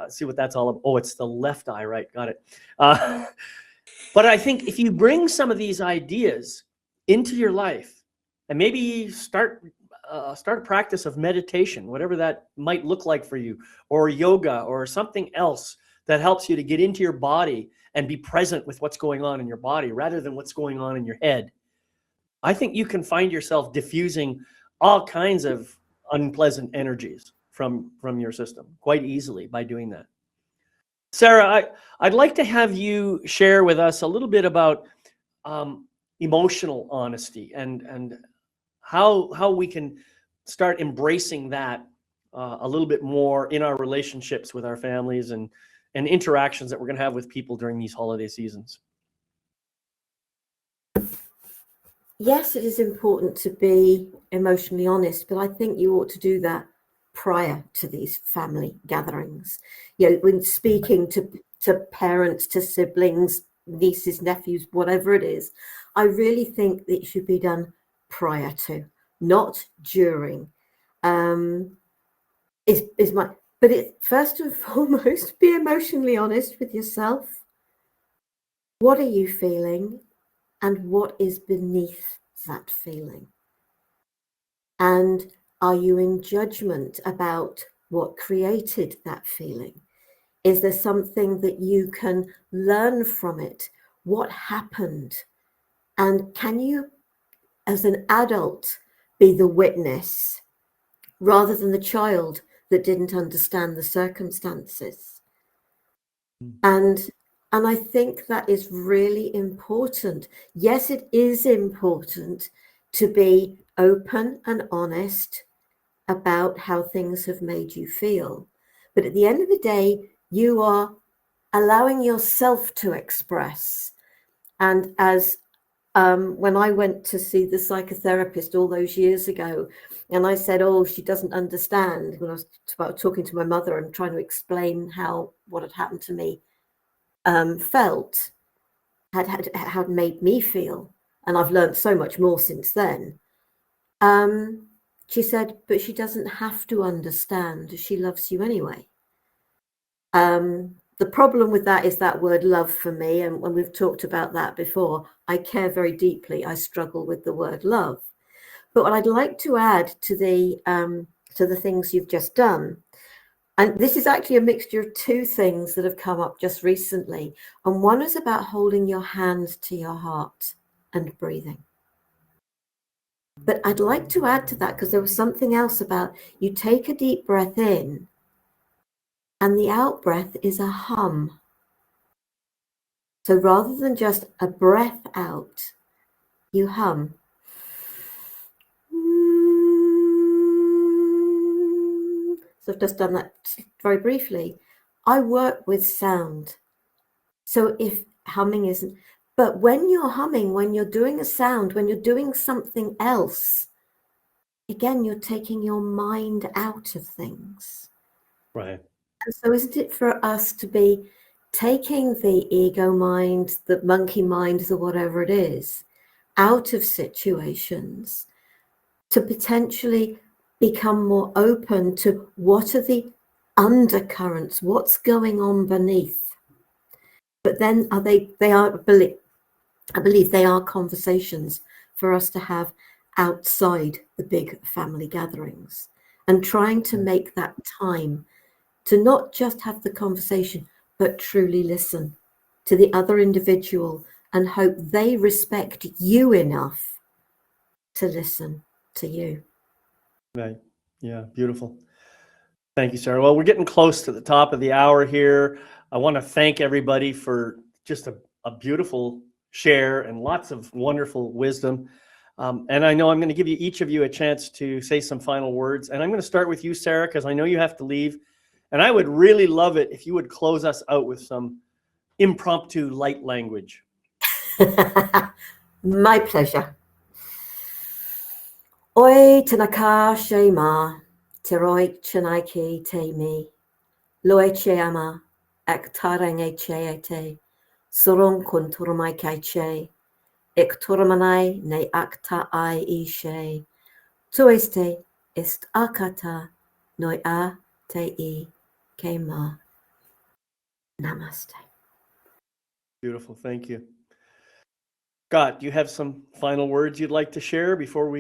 A: see what that's all about. Oh, it's the left eye, right? Got it. But I think if you bring some of these ideas into your life and maybe start a practice of meditation, whatever that might look like for you, or yoga or something else that helps you to get into your body and be present with what's going on in your body rather than what's going on in your head, I think you can find yourself diffusing all kinds of unpleasant energies from your system quite easily by doing that. Sarah, I'd like to have you share with us a little bit about emotional honesty and how we can start embracing that a little bit more in our relationships with our families and interactions that we're going to have with people during these holiday seasons.
B: Yes, it is important to be emotionally honest, but I think you ought to do that prior to these family gatherings. You know, when speaking to parents, to siblings, nieces, nephews, whatever it is, I really think that it should be done prior to, not during. But it first and foremost, be emotionally honest with yourself. What are you feeling, and what is beneath that feeling? And are you in judgment about what created that feeling? Is there something that you can learn from it? What happened? And can you, as an adult, be the witness rather than the child that didn't understand the circumstances? And I think that is really important. Yes, it is important to be open and honest about how things have made you feel. But at the end of the day, you are allowing yourself to express. And as when I went to see the psychotherapist all those years ago, and I said, oh, she doesn't understand, when I was talking to my mother and trying to explain how what had happened to me felt, had made me feel. And I've learned so much more since then. She said, but she doesn't have to understand. She loves you anyway. The problem with that is that word love for me. And when we've talked about that before, I care very deeply. I struggle with the word love. But what I'd like to add to the things you've just done, and this is actually a mixture of two things that have come up just recently. And one is about holding your hand to your heart and breathing. But I'd like to add to that, because there was something else about you take a deep breath in and the out breath is a hum. So rather than just a breath out, you hum. So I've just done that very briefly. I work with sound. So if humming isn't, but when you're humming, when you're doing a sound, when you're doing something else, again, you're taking your mind out of things.
A: Right.
B: And so isn't it for us to be taking the ego mind, the monkey mind, the whatever it is, out of situations to potentially become more open to what are the undercurrents, what's going on beneath? But then I believe they are conversations for us to have outside the big family gatherings, and trying to make that time to not just have the conversation, but truly listen to the other individual and hope they respect you enough to listen to you.
A: Right. Yeah. Beautiful. Thank you, Sarah. Well, we're getting close to the top of the hour here. I want to thank everybody for just a beautiful share and lots of wonderful wisdom. And I know I'm going to give you each of you a chance to say some final words. And I'm going to start with you, Sarah, because I know you have to leave. And I would really love it if you would close us out with some impromptu light language.
B: My pleasure. Oi tanaka shema, te roi chanaiki te mi, loe che ama, ek tarenge che te, Sorong kun turumai kai che. Ik turumanai ne akta ai ishe. Tueste est akata noi a te I kema. Namaste.
A: Beautiful. Thank you. Scott, do you have some final words you'd like to share before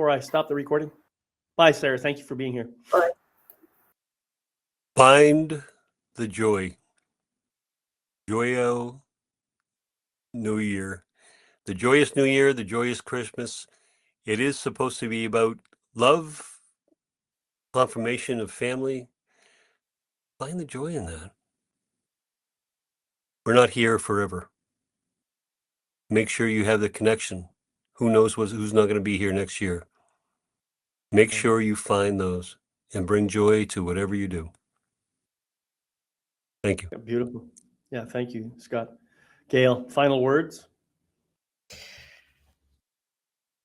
A: I stop the recording? Bye, Sarah. Thank you for being here.
B: Bye.
C: Find the joy. Joyo New Year. The joyous New Year, the joyous Christmas. It is supposed to be about love, confirmation of family. Find the joy in that. We're not here forever. Make sure you have the connection. Who knows who's not going to be here next year? Make sure you find those and bring joy to whatever you do. Thank you.
A: Beautiful. Yeah, thank you, Scott. Gail, final words?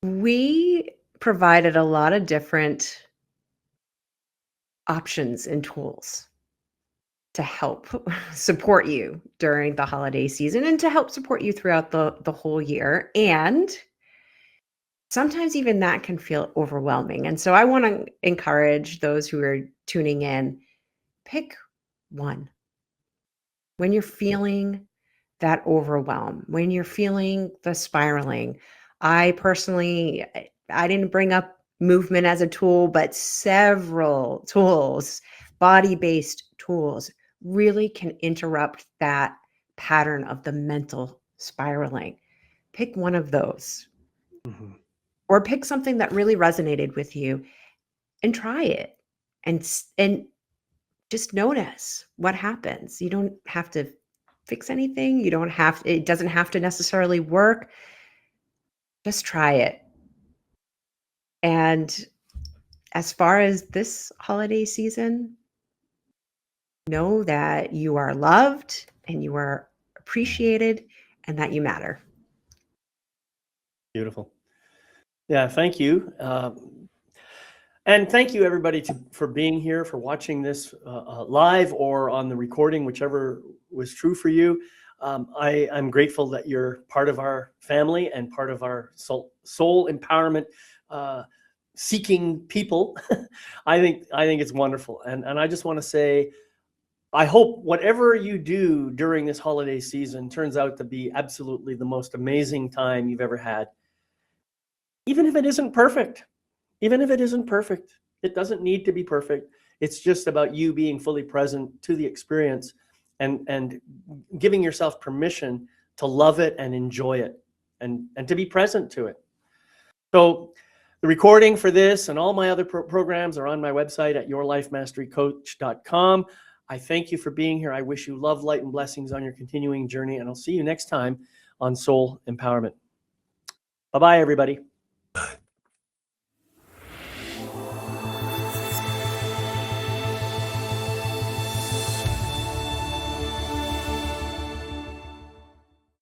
D: We provided a lot of different options and tools to help support you during the holiday season and to help support you throughout the whole year. And sometimes even that can feel overwhelming. And so I want to encourage those who are tuning in, pick one. When you're feeling that overwhelm, when you're feeling the spiraling, I personally, I didn't bring up movement as a tool, but several tools, body-based tools, really can interrupt that pattern of the mental spiraling. Pick one of those.
A: Mm-hmm.
D: Or pick something that really resonated with you and try it and just notice what happens. You don't have to fix anything. It doesn't have to necessarily work. Just try it. And as far as this holiday season, know that you are loved and you are appreciated and that you matter.
A: Beautiful. Yeah, thank you. And thank you, everybody, for being here, for watching this live or on the recording, whichever was true for you. I'm grateful that you're part of our family and part of our soul empowerment seeking people. I think it's wonderful. And I just want to say, I hope whatever you do during this holiday season turns out to be absolutely the most amazing time you've ever had. Even if it isn't perfect. Even if it isn't perfect, it doesn't need to be perfect. It's just about you being fully present to the experience and giving yourself permission to love it and enjoy it and to be present to it. So the recording for this and all my other programs are on my website at yourlifemasterycoach.com. I thank you for being here. I wish you love, light, and blessings on your continuing journey, and I'll see you next time on Soul Empowerment. Bye-bye, everybody.